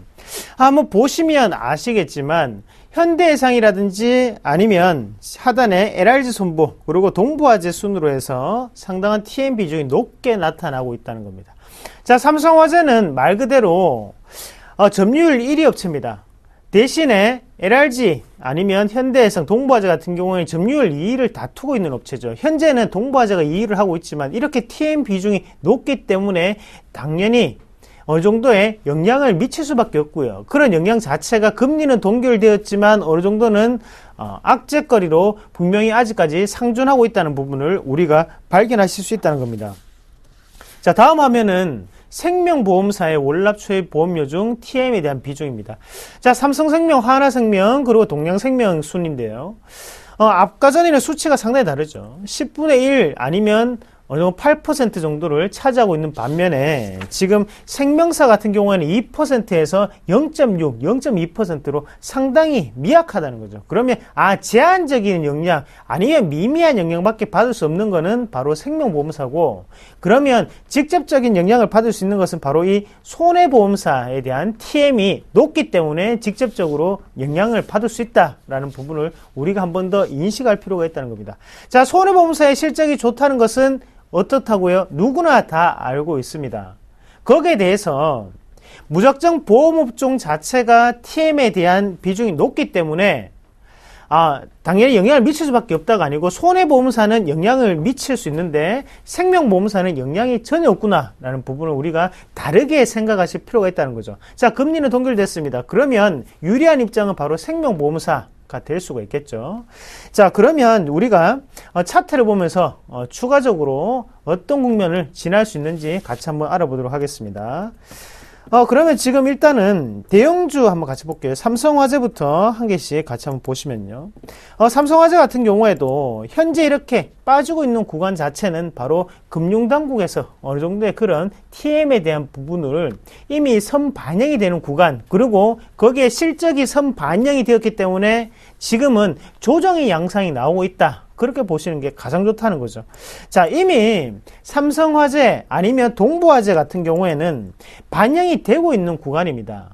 한번 보시면 아시겠지만 현대해상이라든지 아니면 하단에 LRG 손보, 그리고 동부화재 순으로 해서 상당한 TM 비중이 높게 나타나고 있다는 겁니다. 자, 삼성화재는 말 그대로 점유율 1위 업체입니다. 대신에 LRG 아니면 현대해상, 동부화재 같은 경우에는 점유율 2위를 다투고 있는 업체죠. 현재는 동부화재가 2위를 하고 있지만 이렇게 TM 비중이 높기 때문에 당연히 어느 정도의 영향을 미칠 수밖에 없고요. 그런 영향 자체가 금리는 동결되었지만 어느 정도는 악재거리로 분명히 아직까지 상존하고 있다는 부분을 우리가 발견하실 수 있다는 겁니다. 자, 다음 화면은 생명보험사의 월납초회 보험료 중 TM에 대한 비중입니다. 자, 삼성생명, 하나생명, 그리고 동양생명 순인데요. 아까 전에는 수치가 상당히 다르죠. 10분의 1 아니면 어느 정도 8% 정도를 차지하고 있는 반면에 지금 생명사 같은 경우에는 2%에서 0.6, 0.2%로 상당히 미약하다는 거죠. 그러면 제한적인 영향 아니면 미미한 영향밖에 받을 수 없는 거는 바로 생명보험사고, 그러면 직접적인 영향을 받을 수 있는 것은 바로 이 손해보험사에 대한 TM이 높기 때문에 직접적으로 영향을 받을 수 있다라는 부분을 우리가 한 번 더 인식할 필요가 있다는 겁니다. 자, 손해보험사의 실적이 좋다는 것은 어떻다고요? 누구나 다 알고 있습니다. 거기에 대해서 무작정 보험업종 자체가 TM에 대한 비중이 높기 때문에 당연히 영향을 미칠 수밖에 없다가 아니고, 손해보험사는 영향을 미칠 수 있는데 생명보험사는 영향이 전혀 없구나라는 부분을 우리가 다르게 생각하실 필요가 있다는 거죠. 자, 금리는 동결됐습니다. 그러면 유리한 입장은 바로 생명보험사가 될 수가 있겠죠. 자, 그러면 우리가 차트를 보면서 추가적으로 어떤 국면을 지날 수 있는지 같이 한번 알아보도록 하겠습니다. 그러면 지금 일단은 대형주 한번 같이 볼게요. 삼성화재부터 한 개씩 같이 한번 보시면요. 삼성화재 같은 경우에도 현재 이렇게 빠지고 있는 구간 자체는 바로 금융당국에서 어느 정도의 그런 TM에 대한 부분을 이미 선반영이 되는 구간, 그리고 거기에 실적이 선반영이 되었기 때문에 지금은 조정의 양상이 나오고 있다. 그렇게 보시는 게 가장 좋다는 거죠. 자, 이미 삼성화재 아니면 동부화재 같은 경우에는 반영이 되고 있는 구간입니다.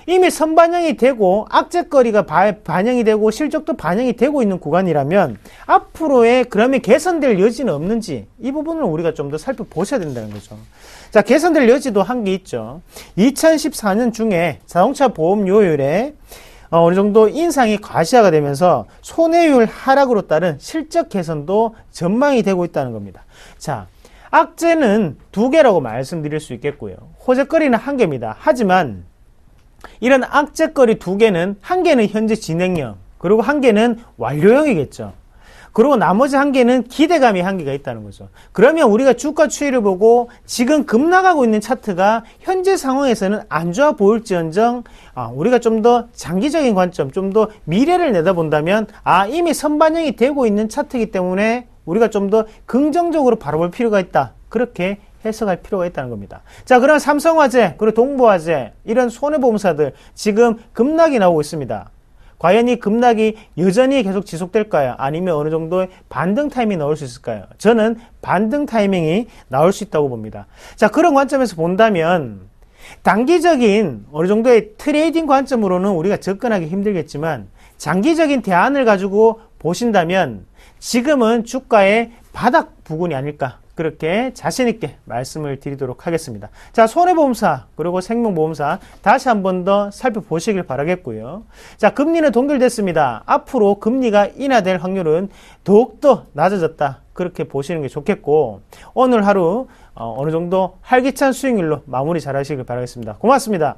이미 선반영이 되고 악재거리가 반영이 되고 실적도 반영이 되고 있는 구간이라면 앞으로의 그러면 개선될 여지는 없는지, 이 부분을 우리가 좀 더 살펴보셔야 된다는 거죠. 자, 개선될 여지도 한 게 있죠. 2014년 중에 자동차 보험료율에 어느 정도 인상이 과시화가 되면서 손해율 하락으로 따른 실적 개선도 전망이 되고 있다는 겁니다. 자, 악재는 2개라고 말씀드릴 수 있겠고요. 호재거리는 1개입니다. 하지만 이런 악재거리 2개는 1개는 현재 진행형, 그리고 1개는 완료형이겠죠. 그리고 나머지 1개는 기대감이 1개가 있다는 거죠. 그러면 우리가 주가 추이를 보고 지금 급락하고 있는 차트가 현재 상황에서는 안 좋아 보일지언정 우리가 좀 더 장기적인 관점, 좀 더 미래를 내다본다면 이미 선반영이 되고 있는 차트이기 때문에 우리가 좀 더 긍정적으로 바라볼 필요가 있다. 그렇게 해석할 필요가 있다는 겁니다. 자, 그럼 삼성화재, 그리고 동부화재, 이런 손해보험사들 지금 급락이 나오고 있습니다. 과연 이 급락이 여전히 계속 지속될까요? 아니면 어느 정도의 반등 타이밍이 나올 수 있을까요? 저는 반등 타이밍이 나올 수 있다고 봅니다. 자, 그런 관점에서 본다면 단기적인 어느 정도의 트레이딩 관점으로는 우리가 접근하기 힘들겠지만, 장기적인 대안을 가지고 보신다면 지금은 주가의 바닥 부근이 아닐까, 그렇게 자신있게 말씀을 드리도록 하겠습니다. 자, 손해보험사 그리고 생명보험사 다시 한 번 더 살펴보시길 바라겠고요. 자, 금리는 동결됐습니다. 앞으로 금리가 인하될 확률은 더욱더 낮아졌다, 그렇게 보시는 게 좋겠고, 오늘 하루 어느 정도 활기찬 수익률로 마무리 잘 하시길 바라겠습니다. 고맙습니다.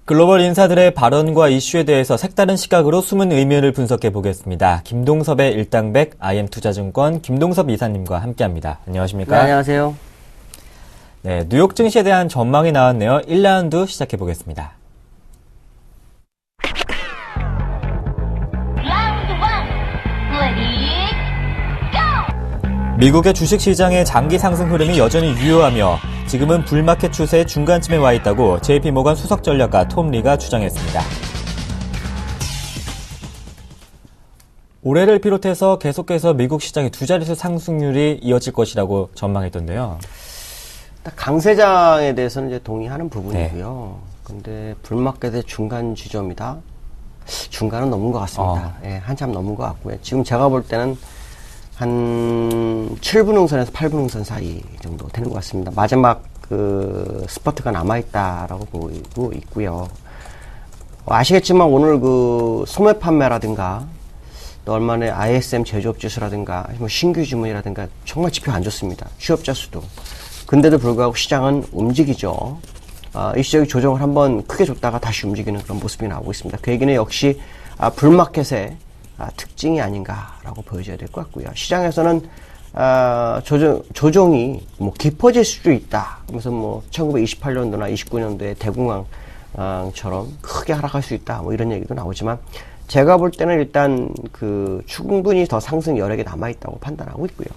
글로벌 인사들의 발언과 이슈에 대해서 색다른 시각으로 숨은 의미를 분석해 보겠습니다. 김동섭의 일당백 IM투자증권 김동섭 이사님과 함께합니다. 안녕하십니까? 네, 안녕하세요. 네, 뉴욕 증시에 대한 전망이 나왔네요. 1라운드 시작해 보겠습니다. 미국의 주식시장의 장기 상승 흐름이 여전히 유효하며 지금은 불마켓 추세의 중간쯤에 와 있다고 JP모건 수석전략가 톰 리가 주장했습니다. 올해를 비롯해서 계속해서 미국 시장의 두 자릿수 상승률이 이어질 것이라고 전망했던데요. 강세장에 대해서는 이제 동의하는 부분이고요. 근데 불마켓의 중간 지점이다. 중간은 넘은 것 같습니다. 예, 한참 넘은 것 같고요. 지금 제가 볼 때는 한 7분응선에서 8분응선 사이 정도 되는 것 같습니다. 마지막 그 스퍼트가 남아있다라고 보이고 있고요. 아시겠지만 오늘 그 소매 판매라든가 또 얼마 전에 ISM 제조업 지수라든가 뭐 신규 주문이라든가 정말 지표 안 좋습니다. 취업자 수도. 근데도 불구하고 시장은 움직이죠. 일시적인 조정을 한번 크게 줬다가 다시 움직이는 그런 모습이 나오고 있습니다. 그 얘기는 역시 불마켓의 특징이 아닌가라고 보여져야 될 것 같고요. 시장에서는 조정이 뭐 깊어질 수도 있다. 그래서 뭐 1928년도나 29년도에 대공황처럼 크게 하락할 수 있다. 뭐 이런 얘기도 나오지만 제가 볼 때는 일단 그 충분히 더 상승 여력이 남아 있다고 판단하고 있고요.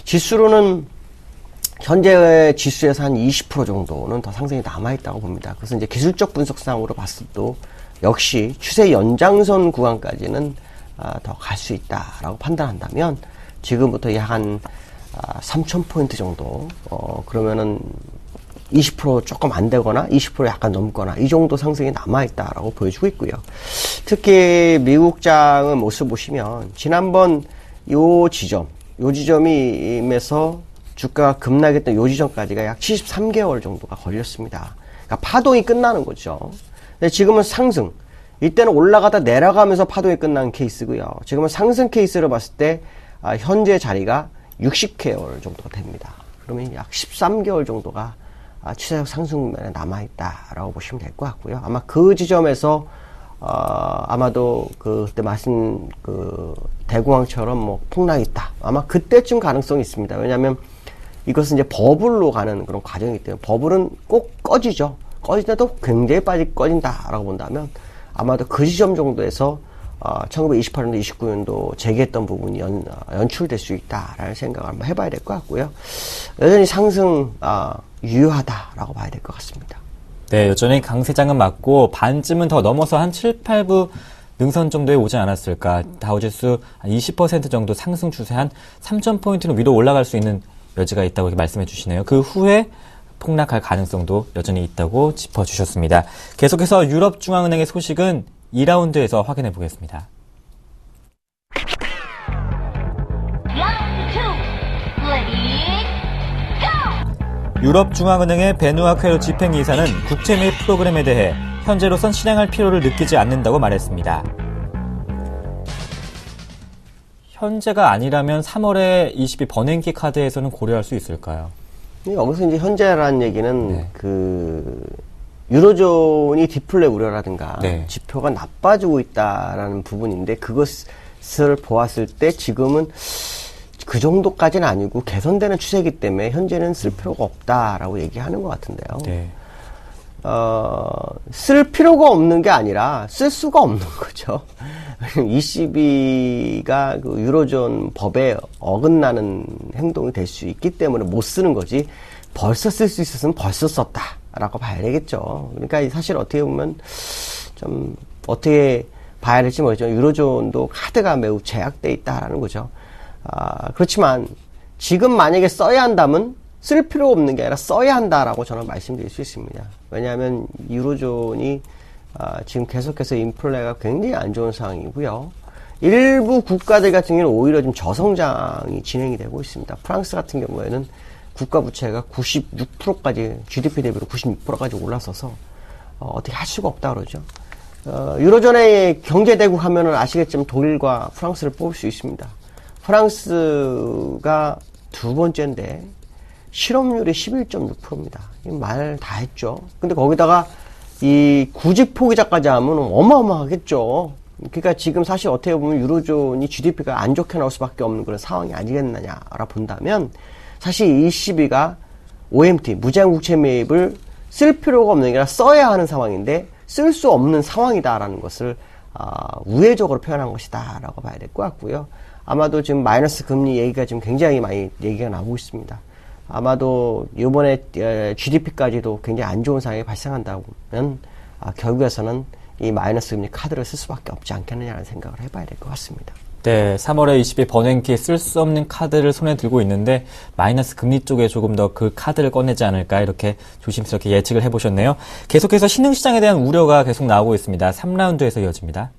지수로는 현재 지수에서 한 20% 정도는 더 상승이 남아있다고 봅니다. 그래서 이제 기술적 분석상으로 봤을 때 역시 추세 연장선 구간까지는 더 갈 수 있다라고 판단한다면 지금부터 약 한 3,000포인트 정도, 그러면은 20% 조금 안 되거나 20% 약간 넘거나 이 정도 상승이 남아있다라고 보여주고 있고요. 특히 미국장의 모습 보시면 지난번 요 지점임에서 주가가 급락했던 요 지점까지가 약 73개월 정도가 걸렸습니다. 그러니까 파동이 끝나는 거죠. 근데 지금은 상승. 이때는 올라가다 내려가면서 파동이 끝난 케이스고요. 지금은 상승 케이스를 봤을 때 현재 자리가 60개월 정도가 됩니다. 그러면 약 13개월 정도가 추세적 상승 국면에 남아있다라고 보시면 될 것 같고요. 아마 그 지점에서 아마도 그때 말씀 대공황처럼 뭐 폭락이 있다. 아마 그때쯤 가능성이 있습니다. 왜냐하면 이것은 이제 버블로 가는 그런 과정이기 때문에 버블은 꼭 꺼지죠. 꺼지는데도 굉장히 빨리 꺼진다라고 본다면 아마도 그 지점 정도에서 1928년도, 29년도 재개했던 부분이 연출될 수 있다라는 생각을 한번 해봐야 될 것 같고요. 여전히 상승 유효하다라고 봐야 될 것 같습니다. 네, 여전히 강세장은 맞고 반쯤은 더 넘어서 한 7, 8부 능선 정도에 오지 않았을까. 다우지수 20% 정도 상승 추세 한 3,000포인트는 위로 올라갈 수 있는 여지가 있다고 이렇게 말씀해 주시네요. 그 후에 폭락할 가능성도 여전히 있다고 짚어주셨습니다. 계속해서 유럽중앙은행의 소식은 2라운드에서 확인해 보겠습니다. 유럽중앙은행의 베누아 퀘로 집행이사는 국채 매입 프로그램에 대해 현재로선 실행할 필요를 느끼지 않는다고 말했습니다. 현재가 아니라면 3월에 22 버냉키 카드에서는 고려할 수 있을까요? 여기서 이제 현재라는 얘기는 유로존이 디플레 우려라든가 지표가 나빠지고 있다라는 부분인데 그것을 보았을 때 지금은 그 정도까지는 아니고 개선되는 추세이기 때문에 현재는 쓸 필요가 없다라고 얘기하는 것 같은데요. 쓸 필요가 없는 게 아니라 쓸 수가 없는 거죠. ECB가 그 유로존 법에 어긋나는 행동이 될 수 있기 때문에 못 쓰는 거지 벌써 쓸 수 있었으면 벌써 썼다라고 봐야 되겠죠. 그러니까 사실 어떻게 보면 좀 어떻게 봐야 될지 모르겠죠. 유로존도 카드가 매우 제약돼 있다라는 거죠. 그렇지만 지금 만약에 써야 한다면 쓸 필요 없는 게 아니라 써야 한다라고 저는 말씀드릴 수 있습니다. 왜냐하면 유로존이 지금 계속해서 인플레가 굉장히 안 좋은 상황이고요. 일부 국가들 같은 경우는 오히려 좀 저성장이 진행이 되고 있습니다. 프랑스 같은 경우에는 국가 부채가 96%까지 GDP 대비로 96%까지 올라서서 어떻게 할 수가 없다 그러죠. 유로존의 경제 대국 하면은 아시겠지만 독일과 프랑스를 뽑을 수 있습니다. 프랑스가 두 번째인데 실업률이 11.6%입니다. 말 다 했죠. 근데 거기다가 이 구직 포기자까지 하면 어마어마하겠죠. 그러니까 지금 사실 어떻게 보면 유로존이 GDP가 안 좋게 나올 수밖에 없는 그런 상황이 아니겠느냐라 본다면 사실 ECB가 OMT 무제한 국채 매입을 쓸 필요가 없는 게 아니라 써야 하는 상황인데 쓸 수 없는 상황이다라는 것을 우회적으로 표현한 것이다라고 봐야 될 것 같고요. 아마도 지금 마이너스 금리 얘기가 지금 굉장히 많이 얘기가 나오고 있습니다. 아마도 이번에 GDP까지도 굉장히 안 좋은 상황이 발생한다면 결국에서는 이 마이너스 금리 카드를 쓸 수밖에 없지 않겠느냐는 생각을 해봐야 될 것 같습니다. 네, 3월에 20일 번외기에 쓸 수 없는 카드를 손에 들고 있는데 마이너스 금리 쪽에 조금 더 그 카드를 꺼내지 않을까 이렇게 조심스럽게 예측을 해보셨네요. 계속해서 신흥시장에 대한 우려가 계속 나오고 있습니다. 3라운드에서 이어집니다.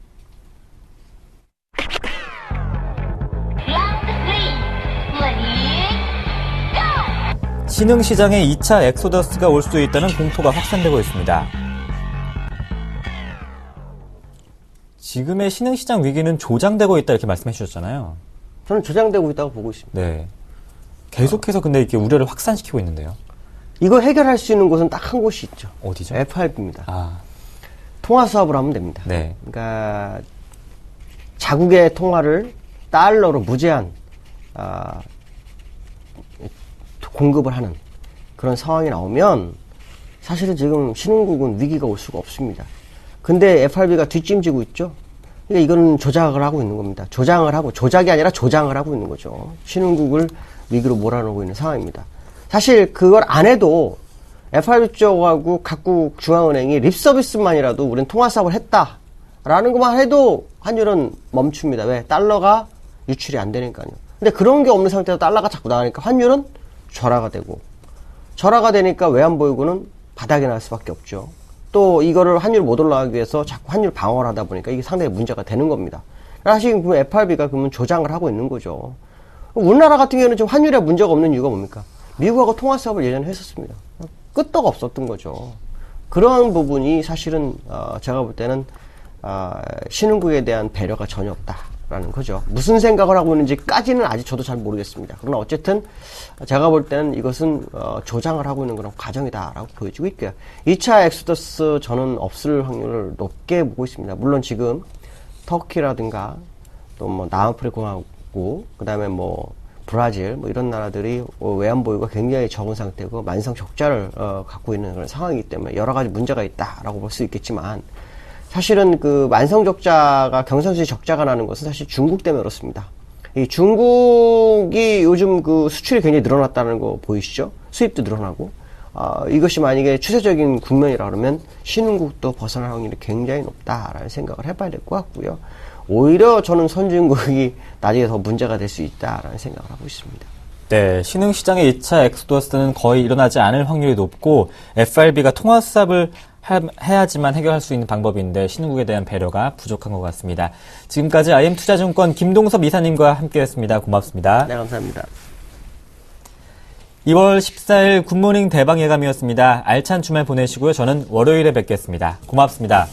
신흥시장에 2차 엑소더스가 올 수도 있다는 공포가 확산되고 있습니다. 지금의 신흥시장 위기는 조장되고 있다 이렇게 말씀해 주셨잖아요. 저는 조장되고 있다고 보고 있습니다. 네. 계속해서 근데 이렇게 우려를 확산시키고 있는데요. 이거 해결할 수 있는 곳은 딱 한 곳이 있죠. 어디죠? FRB입니다. 아, 통화 수합을 하면 됩니다. 네. 그러니까 자국의 통화를 달러로 무제한 공급을 하는 그런 상황이 나오면 사실은 지금 신흥국은 위기가 올 수가 없습니다. 근데 FRB가 뒷짐지고 있죠. 그러니까 이거는 조작을 하고 있는 겁니다. 조작이 아니라 조장을 하고 있는 거죠. 신흥국을 위기로 몰아넣고 있는 상황입니다. 사실 그걸 안 해도 FRB 쪽하고 각국 중앙은행이 립서비스만이라도 우리는 통화 사업을 했다라는 것만 해도 환율은 멈춥니다. 왜? 달러가 유출이 안 되니까요. 근데 그런 게 없는 상태에서 달러가 자꾸 나가니까 환율은 절하가 되고, 절하가 되니까 외환보유고는 바닥에 날 수밖에 없죠. 또 이거를 환율 못 올라가기 위해서 자꾸 환율 방어를 하다 보니까 이게 상당히 문제가 되는 겁니다. 사실 그러면 FRB가 그러면 조장을 하고 있는 거죠. 우리나라 같은 경우는 지금 환율에 문제가 없는 이유가 뭡니까? 미국하고 통화 사업을 예전에 했었습니다. 끄떡 없었던 거죠. 그런 부분이 사실은 제가 볼 때는 신흥국에 대한 배려가 전혀 없다라는 거죠. 무슨 생각을 하고 있는지까지는 아직 저도 잘 모르겠습니다. 그러나 어쨌든 제가 볼 때는 이것은 조장을 하고 있는 그런 과정이다라고 보여지고 있고요. 2차 엑소더스 저는 없을 확률을 높게 보고 있습니다. 물론 지금 터키라든가 또 뭐 남아프리카 공화국, 그다음에 뭐 브라질 뭐 이런 나라들이 외환 보유가 굉장히 적은 상태고 만성 적자를 갖고 있는 그런 상황이기 때문에 여러 가지 문제가 있다라고 볼 수 있겠지만, 사실은 그 만성 적자가 경상수지 적자가 나는 것은 사실 중국 때문에 그렇습니다. 이 중국이 요즘 그 수출이 굉장히 늘어났다는 거 보이시죠? 수입도 늘어나고, 이것이 만약에 추세적인 국면이라 그러면 신흥국도 벗어날 확률이 굉장히 높다라는 생각을 해봐야 될 것 같고요. 오히려 저는 선진국이 나중에 더 문제가 될 수 있다라는 생각을 하고 있습니다. 네, 신흥시장의 2차 엑소더스는 거의 일어나지 않을 확률이 높고 FRB가 통화 수합을 해야지만 해결할 수 있는 방법인데 신흥국에 대한 배려가 부족한 것 같습니다. 지금까지 IM투자증권 김동섭 이사님과 함께했습니다. 고맙습니다. 네, 감사합니다. 2월 14일 굿모닝 대박 예감이었습니다. 알찬 주말 보내시고요. 저는 월요일에 뵙겠습니다. 고맙습니다.